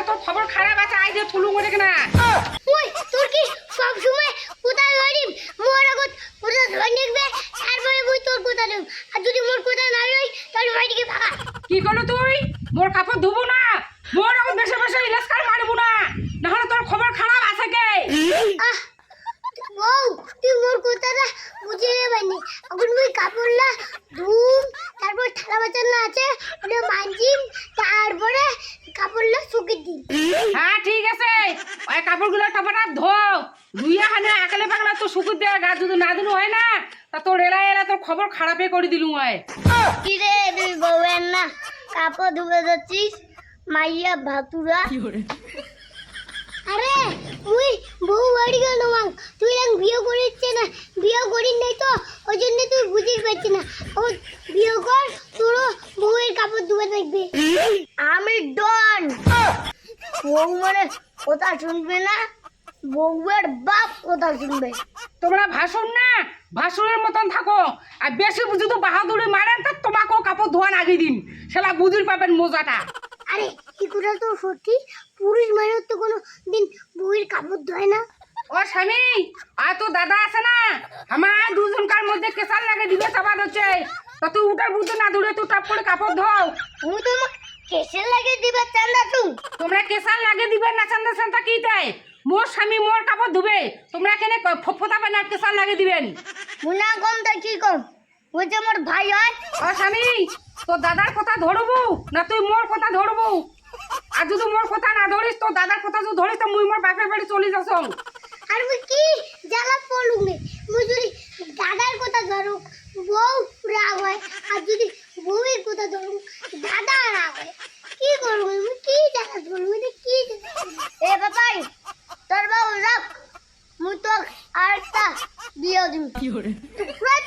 তোর খবর খারাপ আছে আই যে থুলু মরে না ওই তোর কি সব সময় কোথায় লড়িম মোর আগত কোথায় ধরে নিবে তারপরে মুই তোর কোথা দেব আর যদি মোর কোথা না লই তাহলে বাইরে ভাগা কি করলো তুই মোর কাপড় ধুবো না মোর আগত বেশে বেশে ইলাস্কার মারবো না নাহলে তোর খবর খারাপ আছে কে আহ বউ তুই মোর কোথাটা বুঝে নেবানি এখন মুই কাপড়লা ধুম তারপর থালা বাসন না আছে ওটা মানজিম তারপরে কাপড়লা শুকিয়ে দিই হ্যাঁ ঠিক আছে ওই কাপড়গুলো টপাটা ধো ধুইয়া হানে একালে পাগলা তো শুকুর দেওয়া গা যদি না দিনু হয় না তা তোর এলা এলা তোর খবর খারাপে করে দিলু হয় কি রে তুই বউয়ের না কাপড় ধুবে যাচ্ছিস মাইয়া ভাতুরা আরে মুই বউ বাড়ি গেল মাং তুই এক বিয়ে করিস না বিয়ে করিস নাই তো ওই জন্য তুই বুঝিস পারছিস না ও বিয়ে কর তোরও বউয়ের কাপড় ধুবে থাকবে আমি ডন বউ মানে কথা শুনবে না বউয়ের বাপ কথা শুনবে তোমরা ভাসুন না ভাসুরের মতন থাকো আর বেশি বুঝি তো বাহাদুরি মারেন তা তোমাকেও কাপড় ধোয়ান আগে দিন সেটা বুঝির পাবেন মজাটা আরে কি কথা তো সত্যি পুরুষ মানুষ তো কোনো দিন বউয়ের কাপড় ধোয় না ও স্বামী আর তো দাদা আছে না আমার দুজনকার মধ্যে কেসাল লাগে দিবে চাপা হচ্ছে তা তুই উঠার বুঝতে না দূরে তুই টাপ করে কাপড় ধোও তুমি তো কেসে লাগে দিবে চান্দা তুমি তোমরা কেসাল লাগে দিবে না চান্দা চান্দা কি দেয় মোর স্বামী মোর কাপড় ধুবে তোমরা এখানে ফোফাবে না কেসাল লাগে দিবেন মুনা কম তা কি কম ওই যে আমার ভাই হয় ও স্বামী তোর দাদার কথা ধরবো না তুই মোর কথা ধরবো আর যদি মোর কথা না ধরিস তোর দাদার কথা যদি ধরিস তো মুই মোর বাপের বাড়ি চলে যাস আর মুই কি জ্বালা পড়ুম নে মুই যদি দাদার কথা ধরু বউ রাগ হয় আর যদি বউয়ের কথা ধরু দাদা রাগ হয় কি করব মুই কি জ্বালা করব এটা কি এ বাবাই তোর বাবু রাখ মুই তো আরেকটা বিয়ে দিব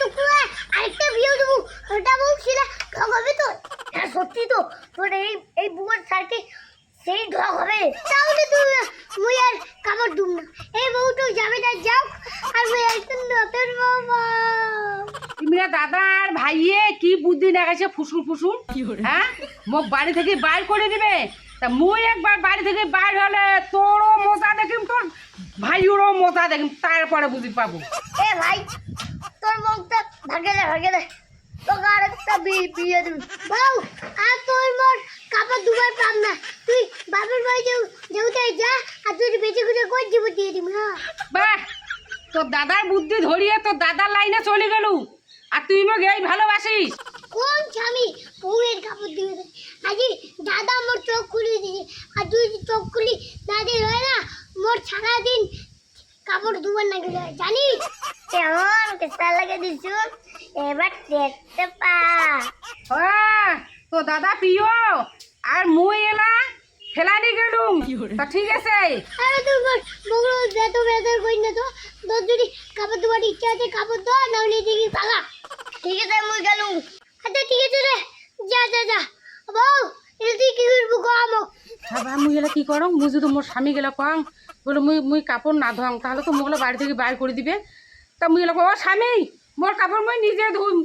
টুকরা আরেকটা বিয়ে দেবো ওটা বলছিলা ঢং হবে তো হ্যাঁ সত্যি তো তোর এই বুয়ার সাথে সেই ঢং হবে তাহলে তুই মুই আর কাপড় দুম না এই বউ তো যাবে না যাও আর মুই একটু নতুন বাবা তোমরা দাদা আর ভাইয়ে কি বুদ্ধি দেখাইছে ফুসুর ফুসুর হ্যাঁ মোক বাড়ি থেকে বাইর করে দিবে তা মুই একবার বাড়ি থেকে বাইর হলে তোরও মজা দেখিম তোর ভাইয়েরও মজা দেখিম তারপরে বুঝি পাবো এ ভাই তোর বউটা ভাগে দে তোকে আরেকটা বিয়ে দিবি বউ আর তোর মোর কাপড় দুবার পাম না তুই বাপের বাড়ি যেতে যা আর তুই বেঁচে করে কই দিব দিয়ে দিবি হ্যাঁ বাহ তোর দাদার বুদ্ধি ধরিয়ে তোর দাদার লাইনে চলে গেল আর তুই মোক এই ভালোবাসিস কোন স্বামী বউয়ের কাপড় দিবে আজি দাদা মোর চোখ খুলে দিয়েছে আর তুই যদি চোখ খুলি দাদি হয় না মোর সারাদিন কাপড় ধুবার না গেলে জানিস কেমন কেসা লাগে দিছু এবার দেখতে পা তোর দাদা প্রিয় আর মুই এলা ফেলানি গেলুম তা ঠিক আছে আরে তোমার বগুলো বেতর কই না তো তোর যদি কাপড় ধোয়ার ইচ্ছা আছে কাপড় ধোয়া না হলে দেখি পাগা ঠিক আছে মুই গেলুম আচ্ছা ঠিক আছে রে যা বউ এটা তুই কি করবো গো বাবা মুই এলা কি করং মুই যদি মোর স্বামী গেলা কং বলে মুই কাপড় না ধোয়াং তাহলে তো মোগলা বাড়ি থেকে বাইর করে দিবে তা মুই এলা ও স্বামী মোর কাপড় মুই নিজে ধুম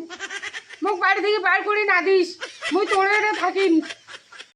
মোক বাড়ি থেকে বাইর করে না দিস মুই তোরে থাকিম